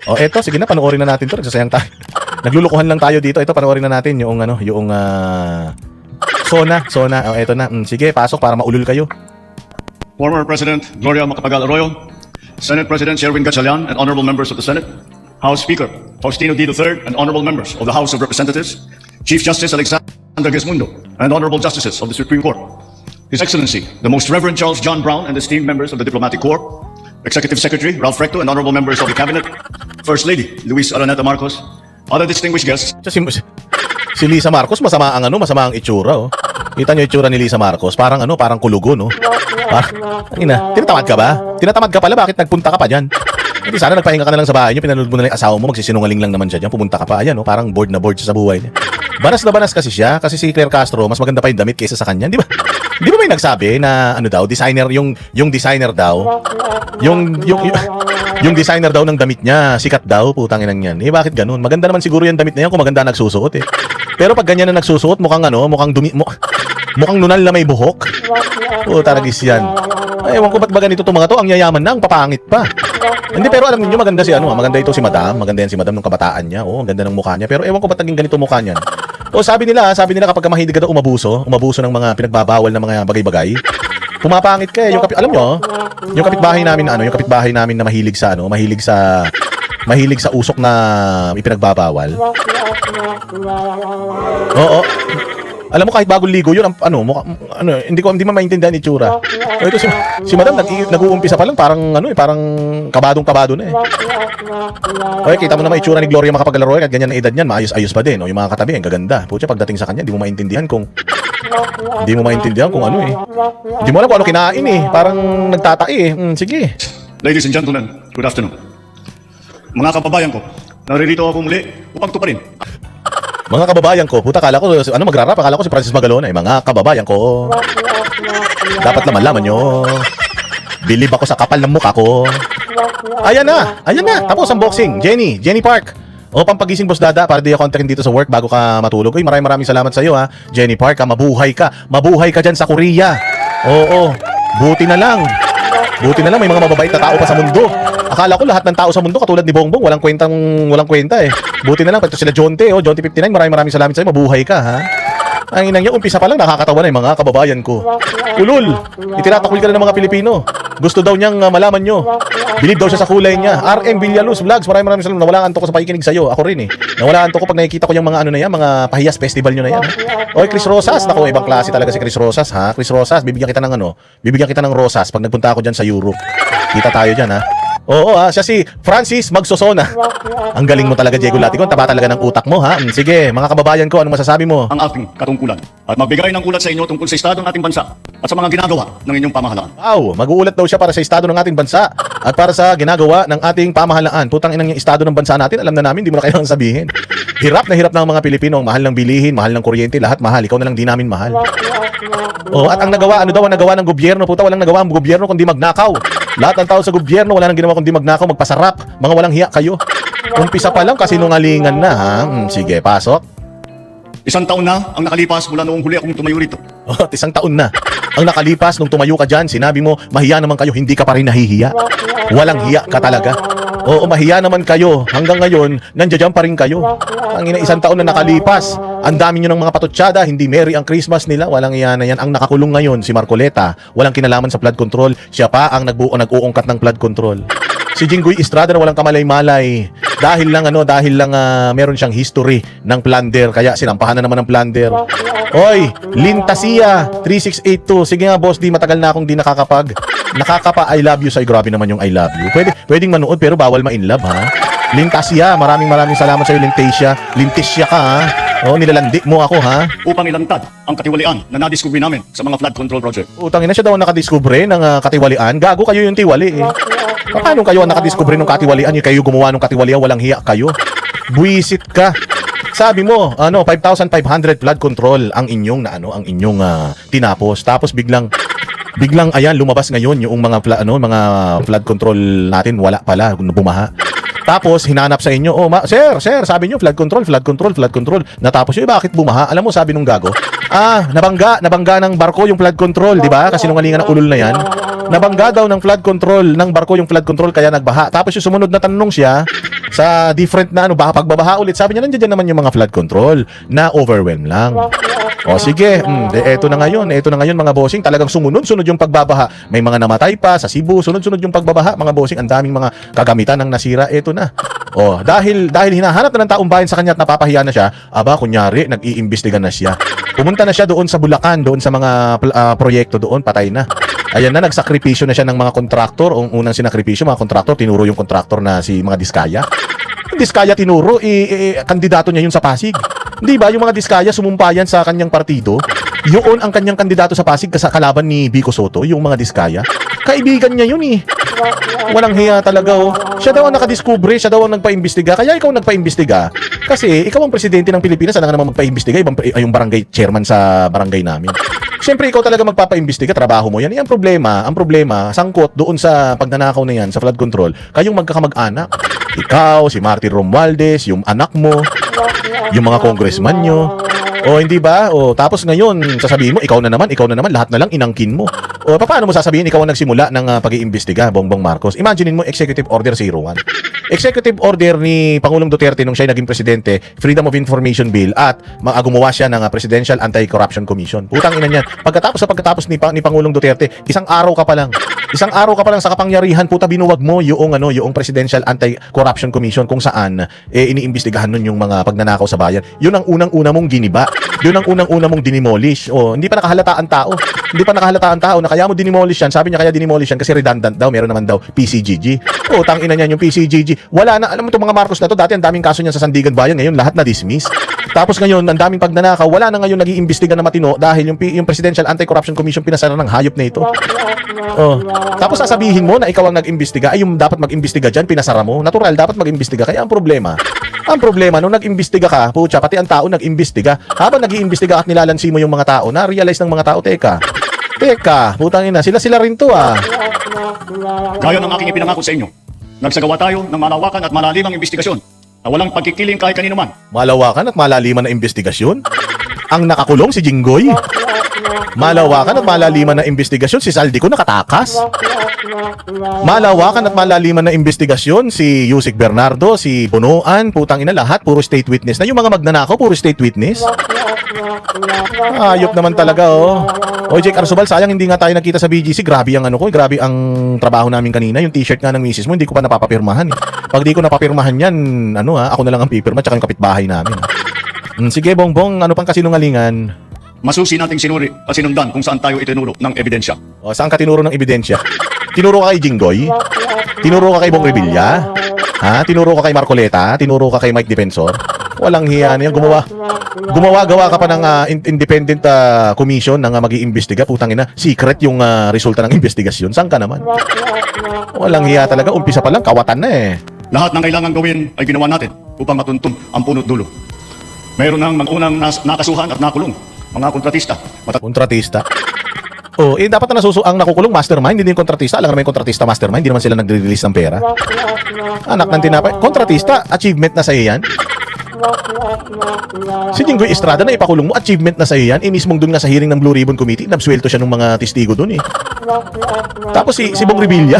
O eto, sige na, panoorin na natin to. Nagsasayang tayo. Naglulukuhan lang tayo dito. Ito, panoorin na natin yung Sona. O eto na. Sige, pasok para maulul kayo. Former President Gloria Macapagal Arroyo, Senate President Sherwin Gatchalian, and honorable members of the Senate, House Speaker Faustino D. III, and honorable members of the House of Representatives, Chief Justice Alexander Gesmundo, and honorable justices of the Supreme Court, His Excellency, the Most Reverend Charles John Brown, and esteemed members of the Diplomatic Corps, Executive Secretary Ralph Recto, and honorable members of the Cabinet, First Lady Luis Araneta Marcos, other distinguished guests. Si Lisa Marcos, masama ang itsura, oh. Kita niyo itsura ni Lisa Marcos, parang kulugo, no? Tinatamad ka ba? Tinatamad ka pala, bakit nagpunta ka pa diyan? Hindi, sana nagpahinga ka na lang sa bahay niyo, pinanood mo na lang yung asawa mo, magsisinungaling lang naman siya diyan, pumunta ka pa, ayan, no? Parang bored na bored siya sa buhay niya. Banas na banas kasi siya, kasi si Claire Castro, mas maganda pa yung damit kaysa sa kanya, di ba? Di ba may nagsabi na designer yung designer daw, yung designer daw ng damit niya, sikat daw, putang inang yan. Eh bakit ganun? Maganda naman siguro yung damit na yan kung maganda nagsusuot eh. Pero pag ganyan na nagsusuot, mukhang mukhang nunal na may buhok. Taragis yan. Ewan ko ba't ba ganito itong mga to, ang yayaman na, ang papangit pa. Hindi, pero alam niyo maganda maganda ito si Madam, maganda yan si Madam nung kabataan niya. Ang ganda ng mukha niya. Pero ewan ko ba't naging ganito mukha niyan. Sabi nila kapag mahilig ka daw umabuso ng mga pinagbabawal na mga bagay-bagay, pumapangit ka eh. Alam nyo, yung kapitbahay namin na mahilig sa usok na ipinagbabawal. Oo. Alam mo, kahit bagong ligo yun, hindi mo maintindihan itsura. Ito si Madam nag-uumpisa pa lang, parang kabadong-kabado na eh. Okay, kita mo naman itsura ni Gloria Macapagal Arroyo, at ganyan na edad niyan, maayos-ayos pa din. Yung mga katabi, ang gaganda. Pucha, pagdating sa kanya, hindi mo maintindihan kung ano eh. Hindi mo alam kung ano kinain eh. Parang nagtatai eh. Sige. Ladies and gentlemen, good afternoon. Mga kababayan ko, naririto ako muli upang tuparin. Mga kababayan ko, puta, akala ko si Francis Magalona eh. Mga kababayan ko, dapat laman nyo. Bilib ako sa kapal ng mukha ko. Ayan na. Tapos ang boxing. Jenny Park. Pampagising boss dada, para di ako kontakin dito sa work bago ka matulog. Maraming salamat sa iyo ha. Jenny Park, mabuhay ka dyan sa Korea. Oo. Buti na lang may mga mababait na tao pa sa mundo. Akala ko lahat ng tao sa mundo katulad ni Bongbong, walang kwenta eh. Buti na lang pati sila Jonte 59. Maraming salamat sa iyo. Mabuhay ka ha. Ang inang niya, umpisa pa lang nakakatawa na yung mga kababayan ko. Ulul, itinatakul ka na ng mga Pilipino. Gusto daw niyang malaman nyo. Bilib daw siya sa kulay niya. RM Villaluz Vlogs, maraming salamat. Nawala antok ko sa pakikinig sa'yo. Ako rin eh. Nawala antok ko pag nakikita ko yung mga mga pahiyas festival nyo na yan. Oy, Chris Rosas. Naku, ibang klase talaga si Chris Rosas ha. Chris Rosas, bibigyan kita ng rosas pag nagpunta ako dyan sa Europe. Kita tayo dyan ha. Oo siya si Francis Magsosona. Ang galing mo talaga, Diego Latigon. Taba talaga ng utak mo ha. Sige, mga kababayan ko, anong masasabi mo? Ang ating katungkulan at magbigay ng ulat sa inyo tungkol sa estado ng ating bansa at sa mga ginagawa ng inyong pamahalaan. Wow, mag-uulat daw siya para sa estado ng ating bansa at para sa ginagawa ng ating pamahalaan. Putang inang yung estado ng bansa natin, alam na namin, di mo na kailangan sabihin. Hirap na hirap ng mga Pilipino, ang mahal ng bilihin, mahal ng kuryente, lahat mahal. Ikaw na lang di namin mahal. At ang nagawa, ang nagawa ng gobyerno, puta, walang nagawa ang gobyerno kundi magnakaw. Lahat ng tao sa gobyerno, wala nang ginawa kundi magnakaw, magpasarap. Mga walang hiya kayo. Umpisa pa lang kasi nungalingan na ha. Sige, pasok. 1 taon na ang nakalipas mula noong huli akong tumayo rito. 1 taon na ang nakalipas nung tumayo ka dyan. Sinabi mo, mahiya naman kayo, hindi ka pa rin nahihiya. Walang hiya ka talaga. Oo, mahiya naman kayo. Hanggang ngayon, nandiyan pa rin kayo. Ang 1 taon na nakalipas, ang dami nyo ng mga patutsada, hindi merry ang Christmas nila. Walang hiya na yan. Ang nakakulong ngayon, si Marcoleta, walang kinalaman sa flood control. Siya pa ang nag-uungkat ng flood control. Si Jinggoy Estrada na walang kamalay-malay. Dahil lang meron siyang history ng plunder, kaya sinampahan na naman ng plunder. Oy, Lintasia 3682. Sige nga boss, di matagal na akong di nakakapa I love you sa'yo. Grabe naman yung I love you. Pwedeng manood pero bawal ma-inlove ha. Lintasia, maraming salamat sa'yo Lintasia ka ha. Nilalandi mo ako ha. Upang ilantad ang katiwalian na nadiskubre namin sa mga flood control project. Utangin na siya daw nakadiskubre ng katiwalian. Gago kayo yung tiwali eh. Paano kayo ang nakadiskubre ng katiwalian? Yung kayo gumawa ng katiwalian, walang hiya kayo. Buisit ka. Sabi mo, 5,500 flood control ang inyong tinapos. Tapos biglang ayan lumabas ngayon yung mga flood control natin wala pala, bumaha. Tapos hinanap sa inyo, sir, sabi niyo flood control. Natapos yun, bakit bumaha? Alam mo, sabi nung gago, nabangga ng barko yung flood control, di ba? Kasi nungalingan ng ulol na yan. Nabangga daw ng flood control ng barko yung flood control kaya nagbaha. Tapos yung sumunod na tanong siya, sa different na pagbabaha ulit. Sabi niya, nandiyan naman yung mga flood control na overwhelm lang. O sige, eto na ngayon mga bossing, talagang sumunod-sunod yung pagbabaha. May mga namatay pa sa Cebu, sunod-sunod yung pagbabaha, mga bossing, ang daming mga kagamitan ng nasira. Eto na. O, dahil hinahanap na ng taong bayan sa kanya at napapahiya na siya, kunyari, nag-iimbestiga na siya. Pumunta na siya doon sa Bulacan, doon sa mga proyekto doon, patay na. Ayan na, nagsakripisyo na siya ng mga kontraktor. Ang unang sinakripisyo, mga kontraktor, tinuro yung kontraktor na si mga Diskaya. Yung Diskaya tinuro, kandidato niya yun sa Pasig. Di ba? Yung mga Diskaya sumumpayan sa kanyang partido. Yun ang kanyang kandidato sa Pasig kalaban ni Vico Soto, yung mga Diskaya. Kaibigan niya yun eh. Walang hiya talaga oh. Siya daw ang nakadiskubre, siya daw ang nagpaimbestiga. Kaya ikaw nagpaimbestiga. Kasi ikaw ang presidente ng Pilipinas, ano ka naman magpaimbestiga? Yung barangay chairman sa barangay namin. Siyempre ikaw talaga magpapaimbestiga, trabaho mo yan. Ang problema, sangkot doon sa pagnanakaw na yan, sa flood control, kayong magkakamag-anak. Ikaw, si Martin Romualdez, yung anak mo, yung mga congressman nyo. O hindi ba? O tapos ngayon, sasabihin mo, ikaw na naman, lahat na lang inangkin mo. O paano mo sasabihin ikaw ang nagsimula ng pag-iimbestiga, Bongbong Marcos? Imaginein mo, Executive Order 01. Executive Order ni Pangulong Duterte nung siya naging presidente, Freedom of Information Bill, at gumawa siya ng Presidential Anti-Corruption Commission. Putang ina niyan. Pagkatapos ni Pangulong Duterte, isang araw ka pa lang sa kapangyarihan, puta, binuwag mo yung Presidential Anti-Corruption Commission kung saan iniimbestigahan nun yung mga pagnanakaw sa bayan. Yun ang unang-una mong giniba. Yun ang unang-una mong dinimolish. O, hindi pa nakahalataan tao na kaya mo dinimolish yan. Sabi niya kaya dinimolish yan kasi redundant daw, meron naman daw PCGG. O, tangina niyan yung PCGG. Wala na, alam mo itong mga Marcos na to, dati ang daming kaso niyan sa Sandigan Bayan, ngayon lahat na dismiss. Tapos ngayon, ang daming pagnanakaw, wala na ngayon nag-iimbestiga na matino dahil yung Presidential Anti-Corruption Commission pinasara ng hayop na ito. Oh. Tapos sasabihin mo na ikaw ang nag-imbestiga, ay yung dapat mag-imbestiga dyan, pinasara mo. Natural, dapat mag-imbestiga. Kaya ang problema, nung nag-imbestiga ka, pucha, pati ang tao nag-imbestiga. Habang nag-iimbestiga at nilalansi mo yung mga tao, na-realize ng mga tao, teka, putang ina, sila rin to ah. Gaya ng aking ipinangako sa inyo, nagsagawa tayo ng malawakan at malalimang investigasyon na walang pagkikiling kahit kanino man. Malawakan at malaliman na investigasyon? Ang nakakulong si Jinggoy? Malawakan at malaliman na investigasyon si Saldico nakatakas? Malawakan at malaliman na investigasyon si Yusik Bernardo, si Bonoan, putang ina, lahat puro state witness na. Yung mga magnanakaw puro state witness. Ayop naman talaga oh. O Jake Arzobal, sayang hindi nga tayo nakita sa BGC. Grabe ang grabe ang trabaho namin kanina. Yung t-shirt nga ng misis mo, hindi ko pa napapapirmahan eh. Pag di ko napapirmahan yan, ako na lang ang pipirma tsaka yung kapitbahay namin. Sige Bongbong, ano pang kasinungalingan? Masusi nating sinuri at sinundan kung saan tayo itinuro ng ebidensya. O, saan ka tinuro ng ebidensya? Tinuro ka kay Jinggoy? Tinuro ka kay Bong Revilla? Ha? Tinuro ka kay Marcoleta? Tinuro ka kay Mike Defensor? Walang hiya niya. Gawa ka pa ng independent commission na mag-iimbestiga. Putang ina, secret yung resulta ng investigasyon. Saan ka naman? Walang hiya talaga. Umpisa pa lang, kawatan na eh. Lahat ng kailangan gawin ay ginawa natin upang matuntun ang punot dulo. Mayroon ng mga unang nakasuhan at nakulong. Mga kontratista. Kontratista? Oh, dapat na ang nakukulong mastermind, hindi yung kontratista. Alam naman yung kontratista mastermind, hindi naman sila nagre-release ng pera. Anak ng tinapay. Kontratista, achievement na sa'yo yan. Si Jinggoy Estrada na ipakulong mo, achievement na sa'yo yan. Mismong dun nga sa hearing ng Blue Ribbon Committee, nabswelto siya ng mga testigo dun eh. Tapos si Bong Revilla.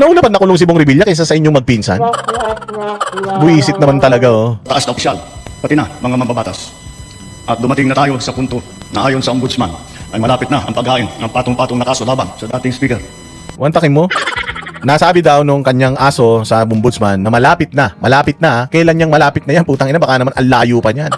Nauna pa nakulong si Bong Revilla kaysa sa inyong magpinsan. Buisit naman talaga oh. Taas na opisyal, pati na mga mambabatas. At dumating na tayo sa punto na ayon sa ombudsman ay malapit na ang paghain ng patong-patong na kaso laban sa dating speaker. Wantakin mo? Nasabi daw nung kanyang aso sa ombudsman na malapit na. Kailan niyang malapit na yan? Putang ina, baka naman ang layo pa niyan.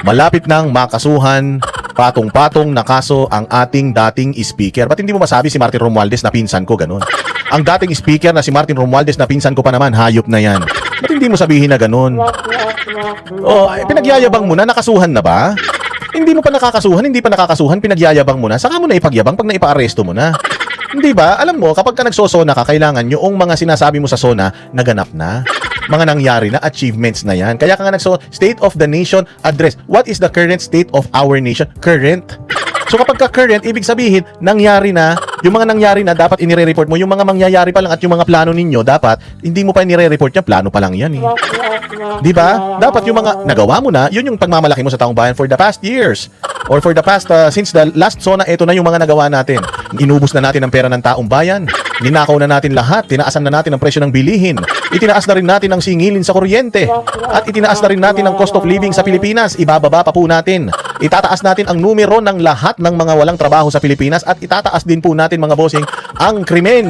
Malapit nang makasuhan, patong-patong na kaso ang ating dating speaker. Ba't hindi mo masabi si Martin Romualdez na pinsan ko, ganun? Ang dating speaker na si Martin Romualdez na pinsan ko pa naman, hayop na yan. Ba't hindi mo sabihin na ganun? Oh, pinagyayabang mo na, nakasuhan na ba? Hindi pa nakakasuhan, pinagyayabang mo na. Saka mo na ipagyabang pag naipaaresto mo na. Hindi ba? Alam mo, kapag ka nagsosona ka, kailangan yung mga sinasabi mo sa sona, naganap na. Mga nangyari na, achievements na yan. Kaya ka nga State of the Nation Address. What is the current state of our nation? Current. So kapag ka-current, ibig sabihin, nangyari na, yung mga nangyari na, dapat inire-report mo. Yung mga mangyayari pa lang at yung mga plano ninyo, dapat, hindi mo pa inire-report yan, plano pa lang yan eh. Di ba? Dapat yung mga nagawa mo na, yun yung pagmamalaki mo sa taong bayan for the past years. Or for the past, since the last SONA, ito na yung mga nagawa natin. Inubos na natin ang pera ng taong bayan. Ninakaw na natin lahat, tinaasan na natin ang presyo ng bilihin, itinaas na rin natin ang singilin sa kuryente, at itinaas na rin natin ang cost of living sa Pilipinas, ibababa pa po natin. Itataas natin ang numero ng lahat ng mga walang trabaho sa Pilipinas at itataas din po natin mga bossing ang krimen.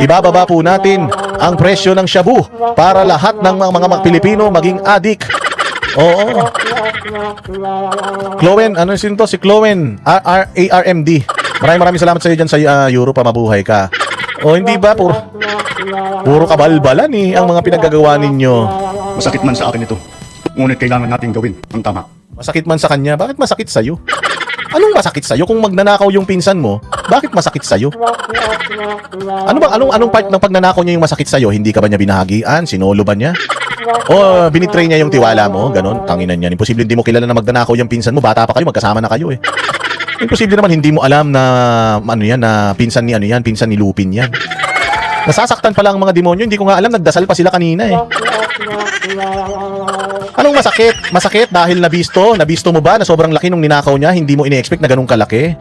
Ibababa po natin ang presyo ng shabu para lahat ng mga Pilipino maging adik. Oo. Chloen, ano sin to? Si Chloen, ARMD. Maraming salamat sa iyo dyan sa Europa, mabuhay ka. O hindi ba, puro kabalbalan eh ang mga pinaggagawa ninyo. Masakit man sa akin ito, ngunit kailangan natin gawin ang tama. Masakit man sa kanya, bakit masakit sa'yo? Anong masakit sa'yo? Kung magnanakaw yung pinsan mo, bakit masakit sa'yo? Anong part ng pagnanakaw niya yung masakit sa'yo? Hindi ka ba niya binahagian? Sinolo ba niya? O binitray niya yung tiwala mo? Ganon, tanginan niya. Imposible hindi mo kilala na magnanakaw yung pinsan mo. Bata pa kayo, magkasama na kayo eh. Imposible naman hindi mo alam na ano yan, na pinsan ni ano yan, pinsan ni Lupin yan. Nasasaktan pala ang mga demonyo. Hindi ko nga alam, nagdasal pa sila kanina eh. Anong masakit? Masakit dahil nabisto mo ba na sobrang laki nung ninakaw niya, hindi mo ini-expect na ganun kalaki?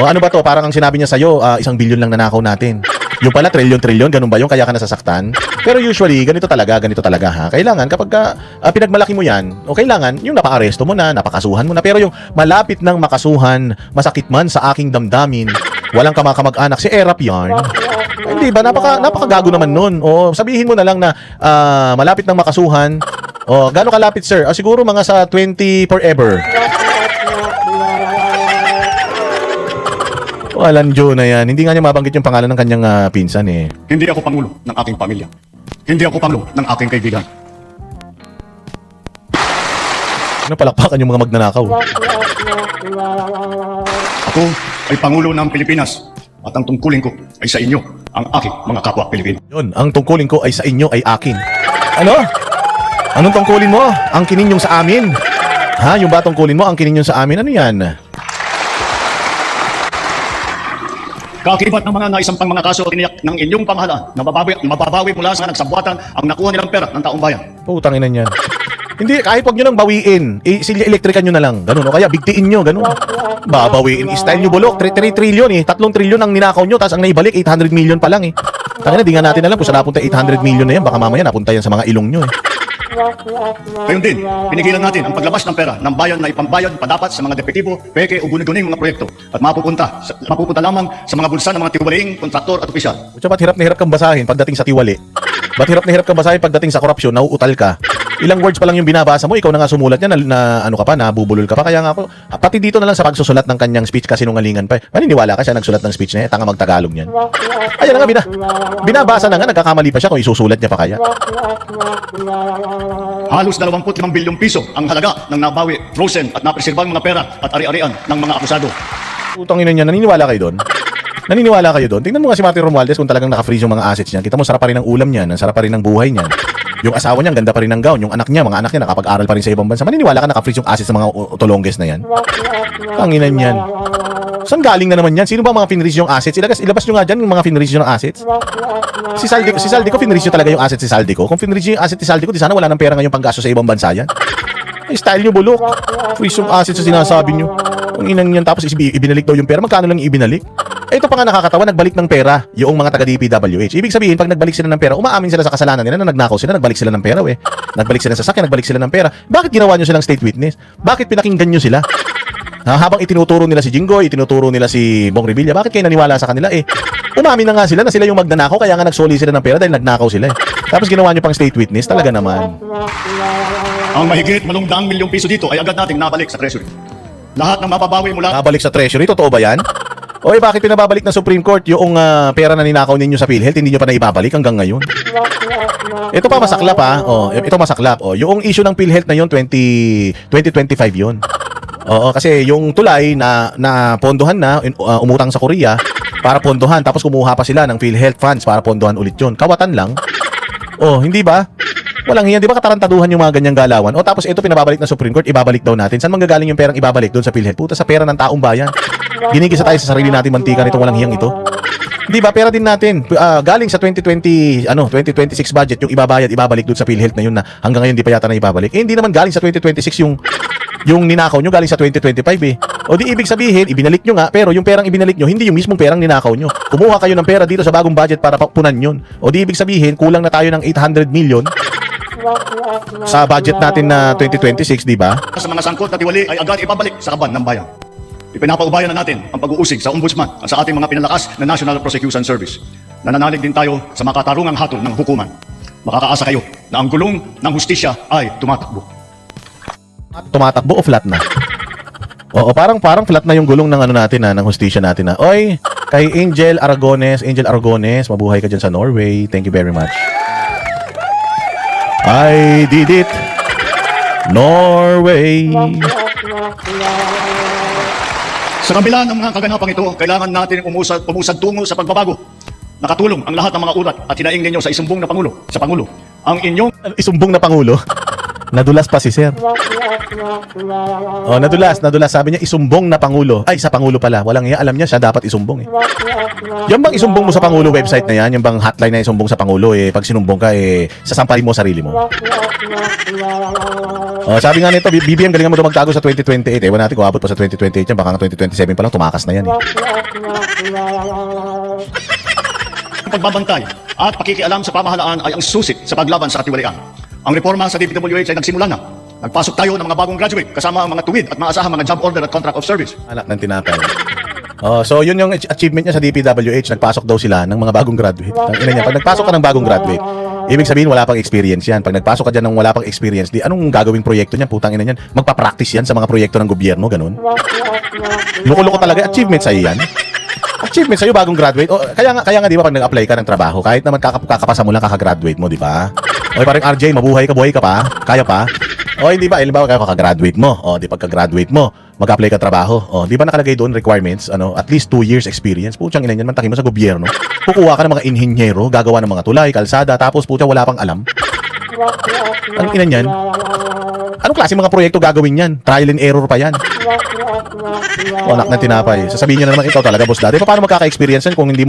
O ano ba to? Parang ang sinabi niya sa'yo, 1 billion lang nanakaw natin. Yung pala, trilyon, ganun ba yung kaya ka nasasaktan? Pero usually, ganito talaga ha. Kailangan kapag pinagmalaki mo yan, o kailangan yung napaka-aresto mo na, napakasuhan mo na. Pero yung malapit ng makasuhan, masakit man sa aking damdamin, walang kamakamag-anak, si Erap yarn. Hindi ba? Napakagago naman nun. O sabihin mo na lang na malapit ng makasuhan. O gaano kalapit sir? Siguro mga sa 20 forever. Walang Joe na yan. Hindi nga niya mabanggit yung pangalan ng kanyang pinsan eh. Hindi ako pangulo ng aking pamilya. Hindi ako pangulo ng aking kaibigan. Ano palakpakan yung mga magnanakaw? Ako ay pangulo ng Pilipinas at ang tungkulin ko ay sa inyo, ang aking mga kapwa Pilipino. Yun, ang tungkulin ko ay sa inyo ay akin. Ano? Anong tungkulin mo? Ang kininyong sa amin? Ha? Yung ba tungkulin mo? Ang kininyong sa amin? Ano yan? Kakibat ng mga naisampang mga kaso tiniyak ng inyong pamahalaan na mababawi mula sa nagsabuatan ang nakuha nilang pera ng taong bayan. Putang ina niyan. Hindi, kahit wag nyo nang bawiin. Silya elektrikan nyo na lang. Ganun. O kaya bigtiin nyo. Ganun. Babawiin. Style nyo bulok. 3 trillion eh. 3 trillion ang ninakaw nyo. Tapos ang naibalik, 800 million pa lang eh. Tangina, di nga natin alam kung saan napunta 800 million na yan. Baka mamaya napunta yan sa mga ilong nyo eh. Ngayon din, pinigilan natin ang paglabas ng pera ng bayan na ipambayad padapat sa mga depektibo, peke o guni-guning mga proyekto at mapupunta lamang sa mga bulsa ng mga tiwalaing kontraktor at opisyal. Kutsa, ba't hirap na hirap kang basahin pagdating sa tiwali? Ba't hirap na hirap kang basahin pagdating sa korupsyon? Nauutal ka. Ilang words pa lang yung binabasa mo, ikaw na nga sumulat niya na ano ka pa, nabubulol ka pa. Kaya nga ako, pati dito na lang sa pagsusulat ng kanyang speech kasi nungalingan pa. Maniniwala ka siya nagsulat ng speech na tanga magtagalog niyan. Ayan na nga, binabasa na nga, nagkakamali pa siya kung isusulat niya pa kaya. Halos 25 bilyong piso ang halaga ng nabawi, frozen at napreserbang mga pera at ari-arian ng mga akusado. Putang ina niya, naniniwala kayo doon? Naniniwala kayo doon? Tingnan mo nga si Martin Romualdez kung talagang naka-freeze yung mga assets niya. Kita mo, sarap pa rin ang ulam niya, sarap pa rin ang buhay niya. Yung asawa niya, ganda pa rin ng gown. Yung anak niya, mga anak niya, nakapag-aral pa rin sa ibang bansa. Maniniwala ka naka-freeze yung assets ng mga utolongges na yan? Tanginan yan. Saan galing na naman yan? Sino ba mga finreeze yung assets? Ilabas nyo nga dyan yung mga finreeze yung assets. Si Saldico, finreeze talaga yung assets si Saldico. Kung finreeze yung assets si Saldico, di sana wala ng pera ngayon panggasto sa ibang bansa yan. Ay, style nyo bulok. Freeze yung assets sa sinasabi nyo. Kung inang yan, tapos ibinalik daw yung pera. Magkano lang ibinalik? Ito pa nga nakakatawa, nagbalik ng pera yung mga taga-DPWH. Ibig sabihin, pag nagbalik sila ng pera, umaamin sila sa kasalanan nila na nagnakaw sila, nagbalik sila ng pera, nagbalik sila ng sasakyan, nagbalik sila ng pera. Bakit ginawa nyo silang state witness? Bakit pinakinggan nyo sila? Habang itinuturo nila si Jinggoy, itinuturo nila si Bong Revilla, bakit kayo naniwala sa kanila? Umamin na nga sila na sila yung magnanakaw, kaya nga nagsoli sila ng pera dahil nagnakaw sila. Tapos ginawa nyo pang state witness, talaga naman. Ang mahigit 800 milyong piso dito ay agad nating nabalik sa Treasury. Lahat ng mababawi mula... Nabalik sa Treasury? Totoo ba yan? O bakit pinababalik ng Supreme Court yung pera na ninakaw ninyo sa PhilHealth, hindi nyo pa naibabalik hanggang ngayon? Ito pa masaklap ha. Ito masaklap. Yung issue ng PhilHealth na yun, 2025 yun. Oo, kasi yung tulay na pondohan na, umutang sa Korea para pondohan, tapos kumuha pa sila ng PhilHealth funds para pondohan ulit yun. Kawatan lang. Hindi ba? Walang yan, di ba katarantaduhan yung mga ganyang galawan? Tapos ito pinababalik ng Supreme Court, ibabalik daw natin. Saan manggagaling yung perang ibabalik doon sa PhilHealth? Puta, sa pera ng taong bayan. Ginigisa tayo sa sarili natin mantika nitong walang hiyang ito. Di ba? Pera din natin. Galing sa 2026 budget, yung ibabalik doon sa PhilHealth na yun na hanggang ngayon di pa yata na ibabalik. Hindi naman galing sa 2026 yung ninakaw nyo, galing sa 2025 eh. O di ibig sabihin, ibinalik nyo nga, pero yung perang ibinalik nyo, hindi yung mismong perang ninakaw nyo. Kumuha kayo ng pera dito sa bagong budget para punan yun. O di ibig sabihin, kulang na tayo ng 800 million sa budget natin na 2026, di ba? Sa mga sangkot na tiwali ay agad ibabalik sa kaban ng bayan. Ipinapaubayan na natin ang pag-uusig sa ombudsman at sa ating mga pinalakas na National Prosecution Service. Nananalig din tayo sa makatarungang hatol ng hukuman. Makakaasa kayo na ang gulong ng hustisya ay tumatakbo. Tumatakbo o flat na? Oo, parang flat na yung gulong ng ano natin ng hustisya natin na. Oy, kay Angel Aragones, mabuhay ka dyan sa Norway. Thank you very much. I did it. Norway. Sa kabila ng mga kaganapang ito, kailangan natin umusad tungo sa pagbabago. Nakatulong ang lahat ng mga ulat at hinaing ninyo sa isumbong na Pangulo, sa Pangulo. Ang inyong Isumbong na Pangulo. Nadulas pa si Sir. Oh, nadulas. Sabi niya, isumbong na Pangulo. Ay, sa Pangulo pala. Walang iya. Alam niya, siya dapat isumbong eh. Yan bang isumbong mo sa Pangulo website na yan? Yung bang hotline na isumbong sa Pangulo eh, pag sinumbong ka eh, sasamparin mo sarili mo. Oh, sabi nga nito, BBM, galingan mo daw magtago sa 2028. Ewan natin kung abot pa sa 2028 yan. Baka nga 2027 pa lang, tumakas na yan eh. pagbabantay at pakikialam sa pamahalaan ay ang susi sa paglaban sa katiwalian. Ang reforma sa DPWH ay nagsimula na. Nagpasok tayo ng mga bagong graduate kasama ang mga tuwid at maasahang mga job order at contract of service. Anak ng tinapay. Oh, so yun yung achievement niya sa DPWH. Nagpasok daw sila ng mga bagong graduate. Ang ina niya, pag nagpasok ka ng bagong graduate, ibig sabihin wala pang experience yan. Pag nagpasok ka dyan ng wala pang experience, di anong gagawing proyekto niyan? Putang ina niyan. Magpa-practice yan sa mga proyekto ng gobyerno, ganun. Loko-loko talaga. Achievement sa'yo yan. Achievement sa'yo bagong graduate. O, kaya nga di ba pag nag-apply ka ng trabaho, kahit naman kakapasa mo lang kakagraduate mo, di ba? O parang RJ, buhay ka pa? Kaya pa? O hindi ba, halimbawa kaya kakagraduate mo. O di pagka-graduate mo, mag-apply ka trabaho. O di ba nakalagay doon requirements, at least 2 years experience. Putsang ina niyan, mantakin mo sa gobyerno. Kukuha ka ng mga inhinyero, gagawa ng mga tulay, kalsada, tapos putya wala pang alam. Ang ina niyan. Anong klase mga proyekto gagawin yan? Trial and error pa yan. O anak na tinapay. Sasabihin niya na naman ikaw talaga boss dati. Paano magkaka-experience yan kung hindi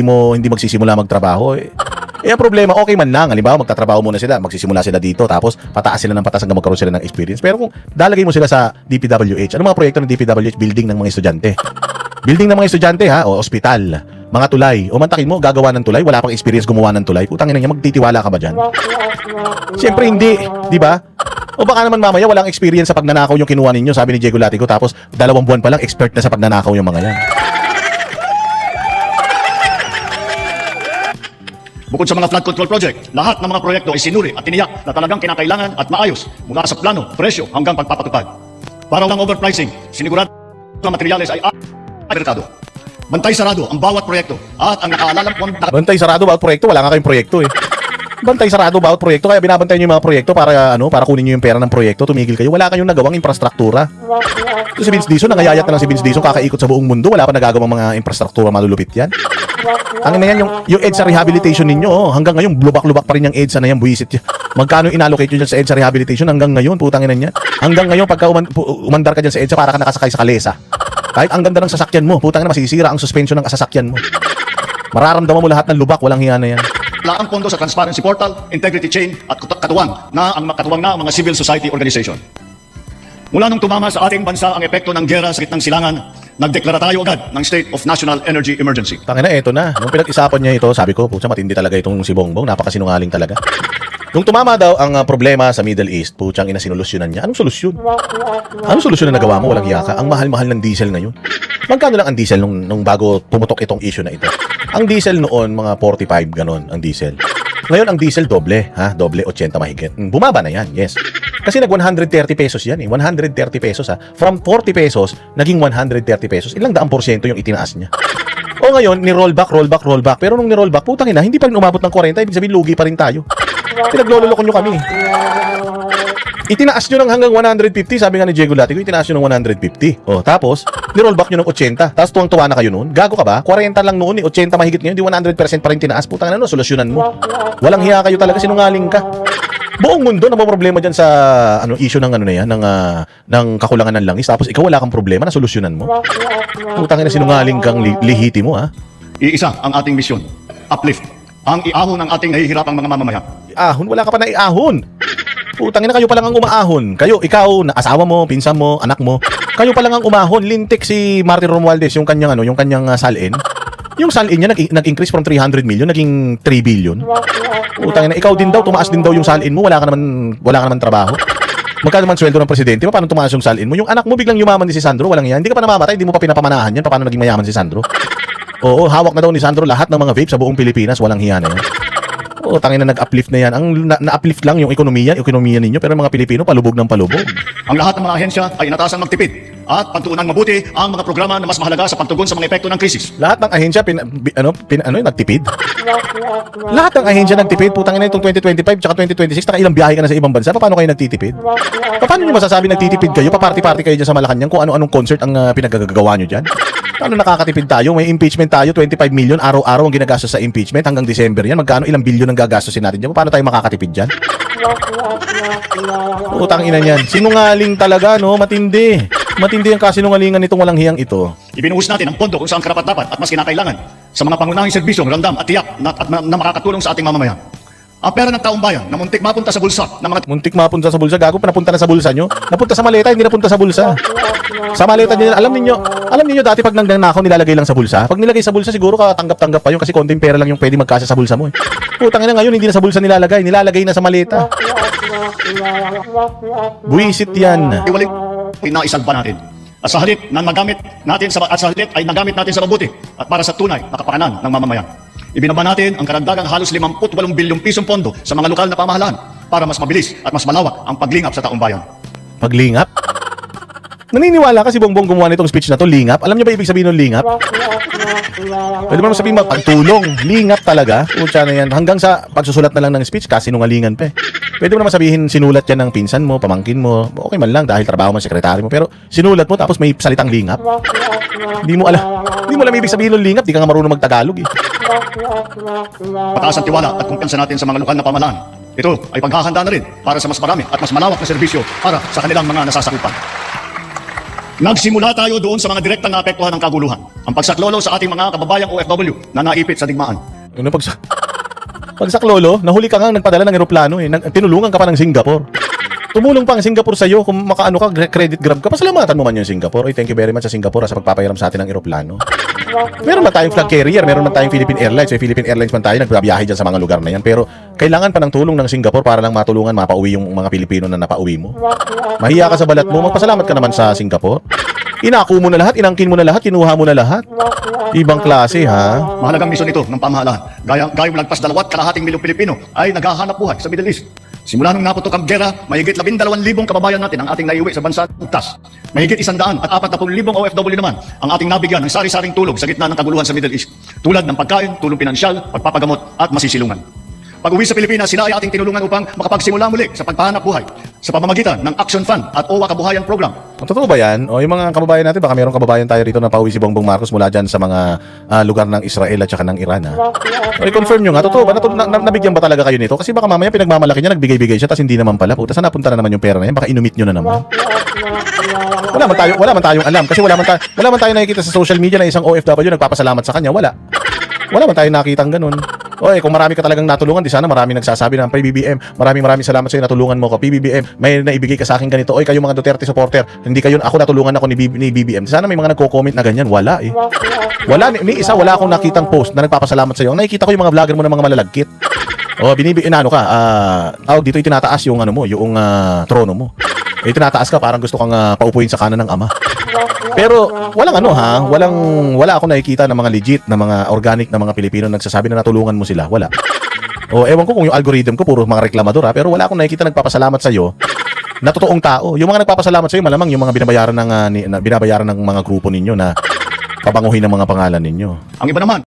mo magsisimula magtrabaho? Ang problema, okay man lang. Halimbawa, magtatrabaho muna sila, magsisimula sila dito, tapos pataas sila ng patas hanggang magkaroon sila ng experience. Pero kung dalagay mo sila sa DPWH, ano mga proyekto ng DPWH? Building ng mga estudyante. Building ng mga estudyante, o ospital, mga tulay. O mantakin mo, gagawa ng tulay, wala pang experience gumawa ng tulay. Putang ina niya, magtitiwala ka ba dyan? Siyempre hindi, di ba? O baka naman mamaya walang experience sa pagnanakaw yung kinuha ninyo, sabi ni Diego Latigo, tapos 2 buwan pa lang expert na sa pagnanakaw yung mga yan. Bukod sa mga flood control project, lahat ng mga proyekto ay sinuri at tiniyak na talagang kinakailangan at maayos mula sa plano, presyo hanggang pagpapatupad. Para walang overpricing, sinigurado na materyales ay merkado. Bantay sarado ang bawat proyekto at ang nakaalalampon Bantay sarado bawat proyekto, wala nga kayong proyekto eh. Bantay sarado bawat proyekto, kaya binabantayan niyo yung mga proyekto para kunin niyo yung pera ng proyekto, tumigil kayo. Wala kayong nagawang infrastruktura. So, si Vince Dizon, nangayayat na lang si Vince Dizon, kakaikot sa buong mundo, wala pa nagagawang mga infrastruktura malulupit yan. Ang ina yan, yung EDSA rehabilitation ninyo, hanggang ngayon, lubak-lubak pa rin yung EDSA na yan, buwisit yan. Magkano inallocate nyo dyan sa EDSA rehabilitation hanggang ngayon, putang ina niya. Hanggang ngayon, pagka umandar ka dyan sa EDSA, para ka nakasakay sa kalesa. Kahit ang ganda ng sasakyan mo, putang ina, masisira ang suspension ng sasakyan mo. Mararamdaman mo lahat ng lubak, walang hiya na yan. ang pondo sa Transparency Portal, Integrity Chain at katuwang na ang mga civil society organization. Mula nung tumama sa ating bansa ang epekto ng giyera sa gitnang silangan, nagdeklara tayo agad ng State of National Energy Emergency. Tangina, eto na. Nung pinag-isapan niya ito, sabi ko, putya, matindi talaga itong si Bongbong. Napakasinungaling talaga. Nung tumama daw ang problema sa Middle East, putyang inasinulusyonan niya. Anong solusyon? Anong solusyon na nagawa mo? Walang yaka. Ang mahal-mahal ng diesel ngayon. Magkano lang ang diesel nung bago pumutok itong issue na ito? Ang diesel noon, mga 45, ganon, ang diesel. Ngayon, ang diesel doble, doble, 80 mahigit. Bumaba na yan, yes. Kasi nag 130 pesos yan 130 pesos From 40 pesos, naging 130 pesos. Ilang daang porsyento yung itinaas niya. O ngayon, ni-rollback. Pero nung ni-rollback, putang ina, hindi pa rin umabot ng 40. Ibig sabihin, lugi pa rin tayo. Pinaglololoko nyo kami. Itinaas nyo ng hanggang 150, sabi nga ni Diego Latigo, itinaas nyo ng 150. O, tapos, ni-rollback nyo ng 80. Tapos tuwang-tuwa na kayo noon. Gago ka ba? 40 lang noon, 80 mahigit ngayon, di 100% pa rin tinaas. Putang ina, solusyonan mo. Walang hiya kayo talaga, sinungaling ka. Buong mundo na problema diyan sa issue ng ng kakulangan ng langis, tapos ikaw wala kang problema na solusyonan mo. Putang ina, sinungaling kang lihiti mo Iisa ang ating misyon, uplift ang iahon ng ating nahihirapang mga mamamayan. Ahon, wala ka pa na iahon. Putang ina, kayo pa lang ang umaahon. Kayo, ikaw, na asawa mo, pinsan mo, anak mo, Kayo pa lang ang umahon, lintik si Martin Romualdez yung kanyang salin. Yung salin niya nag-increase from 300 million naging 3 billion. Utang na, ikaw din daw tumaas din daw yung salin mo, wala ka naman trabaho. Magkano man sweldo ng presidente, paano tumaas yung salin mo? Yung anak mo biglang yumaman ni si Sandro, walang yan. Hindi ka pa namamatay, hindi mo pa pinapamanahan yan. Paano naging mayaman si Sandro? Oo, hawak na daw ni Sandro lahat ng mga vape sa buong Pilipinas, walang hiya na yan. Oo, tangin na nag-uplift na yan. Ang na-uplift lang yung ekonomiya ninyo, pero mga Pilipino palubog ng palubog. Ang lahat ng mga ahensya ay inatasang magtipid at pagtuunan mabuti ang mga programa na mas mahalaga sa pagtugon sa mga epekto ng krisis. Lahat ng ahensya nagtipid. Lahat ng ahensya nagtipid. Putang ina itong 2025 tsaka 2026, ilang biyahe ka na sa ibang bansa. Paano kayo nagtitipid? Paano nyo masasabi nagtitipid kayo? Paparty-party kayo dyan sa Malacanang kung ano-anong concert ang pinagagagawa nyo dyan? Paano nakakatipid tayo? May impeachment tayo, 25 million araw-araw ang ginagastos sa impeachment hanggang December yan. Magkano ilang bilyon ang gagastosin natin dyan? Paano tayo makakatipid dyan? Utang ina niyan. Sinungaling talaga, no? Matindi. Matindi ang kasinungalingan nitong walang hiyang ito. Ibinuhos natin ang pondo kung saan karapat-dapat at mas kinakailangan sa mga pangunahing serbisyo, ramdam at tiyak na makakatulong sa ating mamamayan. Ang pera ng taong bayan na muntik mapunta sa bulsa ng mga Muntik mapunta sa bulsa. Gago, napunta na sa bulsa nyo. Napunta sa maleta, hindi napunta sa bulsa. Sa maleta nila, alam ninyo dati pag nangnakaw nilalagay lang sa bulsa. Pag nilagay sa bulsa, siguro katanggap-tanggap pa yun kasi konting pera lang yung pwede magkasya sa bulsa mo. Putang ina, ngayon hindi na sa bulsa nilalagay na sa maleta. Buisit yan. iwaling inaisalba natin. At sa halip na nagamit natin sa mabuti at para sa tunay na kapakanan ng mamamayan. Ibinaba natin ang karagdagang halos 58 bilyong pisong pondo sa mga lokal na pamahalaan para mas mabilis at mas malawak ang paglingap sa taong bayan. Paglingap? Naniniwala ka si Bongbong gumawa nitong speech na to, lingap? Alam niyo ba ibig sabihin ng lingap? Pwede mo naman sabihin pagtulong, lingap talaga. Pucha na yan. Hanggang sa pagsusulat na lang ng speech, kasinungalingan pa eh. Pwede mo naman sabihin sinulat yan ng pinsan mo, pamangkin mo. Okay man lang dahil trabaho man sekretary mo. Pero sinulat mo tapos may salitang lingap. Hindi mo alam ibig sabihin ng lingap. Di ka nga marunong magtagalog eh. Pataas ang tiwala at kumpiyansa natin sa mga lokal na pamahalaan. Ito ay paghahanda na rin para sa mas marami at mas malawak na serbisyo para sa kanilang mga nasasakupan. Nagsimula tayo doon sa mga direktang naapektuhan ng kaguluhan. Ang pagsaklolo sa ating mga kababayang OFW na naipit sa digmaan. Ano pagsaklolo, nahuli ka nga nagpadala ng eroplano eh. Tinulungan ka pa ng Singapore. Tumulong pa ang Singapore sa'yo kung makaano ka, credit grab ka. Pasalamatan mo man yung Singapore. Oy, thank you very much sa Singapore sa pagpapahiram sa atin ng eroplano. Meron ba tayong flag carrier? Meron man tayong Philippine Airlines. May Philippine Airlines man tayo, nagbabiyahe dyan sa mga lugar na yan. Pero kailangan pa ng tulong ng Singapore para lang matulungan, mapauwi yung mga Pilipino na napauwi mo. Mahiya ka sa balat mo, magpasalamat ka naman sa Singapore. Inako mo na lahat, inangkin mo na lahat, kinuha mo na lahat. Ibang klase, ha? Mahalagang misyon ito ng pamahalaan. Gayong lagpas 2.2 milyong Pilipino ay naghahanap buhay sa Middle East. Simula nung naputok ang gera, mahigit 12,000 kababayan natin ang ating naiuwi sa bansa ligtas. Mahigit 140,000 OFW naman ang ating nabigyan ng sari-saring tulog sa gitna ng kaguluhan sa Middle East. Tulad ng pagkain, tulong pinansyal, pagpapagamot at masisilungan. Pag-uwi sa Pilipinas, sila ay ating tinulungan upang makapagsimula muli sa pagpahanap buhay sa pamamagitan ng Action Fund at OWA Kabuhayan Program. Totoo ba yan? O yung mga kababayan natin, baka mayroong kababayan tayo rito na pauwi si Bongbong Marcos mula dyan sa mga lugar ng Israel at saka ng Iran, ha? O i-confirm nyo nga, totoo ba? Nabigyan ba talaga kayo nito? Kasi baka mamaya pinagmamalaki niya, nagbigay-bigay siya, tapos hindi naman pala. Puta, saan napunta na naman yung pera na yan? Baka inumit nyo na naman. Wala man tayong alam. Kasi wala man tayo nakikita sa social media na isang OFW nagpapasalamat sa kanya. Wala man tayong nakitang ganun. Oy, kung marami ka talagang natulungan, di sana marami nagsasabi ng PBBM, maraming salamat sa iyo, natulungan mo ko. PBBM, may naibigay ka sa akin ganito. Oy, kayo mga Duterte supporter, hindi kayo, ako natulungan ako ni BBM. Di sana may mga nagko-comment na ganyan. Wala eh. Wala akong nakitang post na nagpapasalamat sa iyo. Ang nakikita ko yung mga vlogger mo na mga malalagkit. Oh, dito itinataas yung yung trono mo. Itinataas ka parang gusto kang paupuin sa kanan ng ama. Pero wala akong nakikita ng mga legit na mga organic na mga Pilipino nagsasabi na natulungan mo sila. Wala. O ewan ko kung yung algorithm ko puro mga reklamador, ha, pero wala akong nakikita nagpapasalamat sa iyo na totoong tao. Yung mga nagpapasalamat sa iyo malamang yung mga binabayaran ng mga grupo ninyo na pabanguhin ng mga pangalan ninyo. Ang iba naman,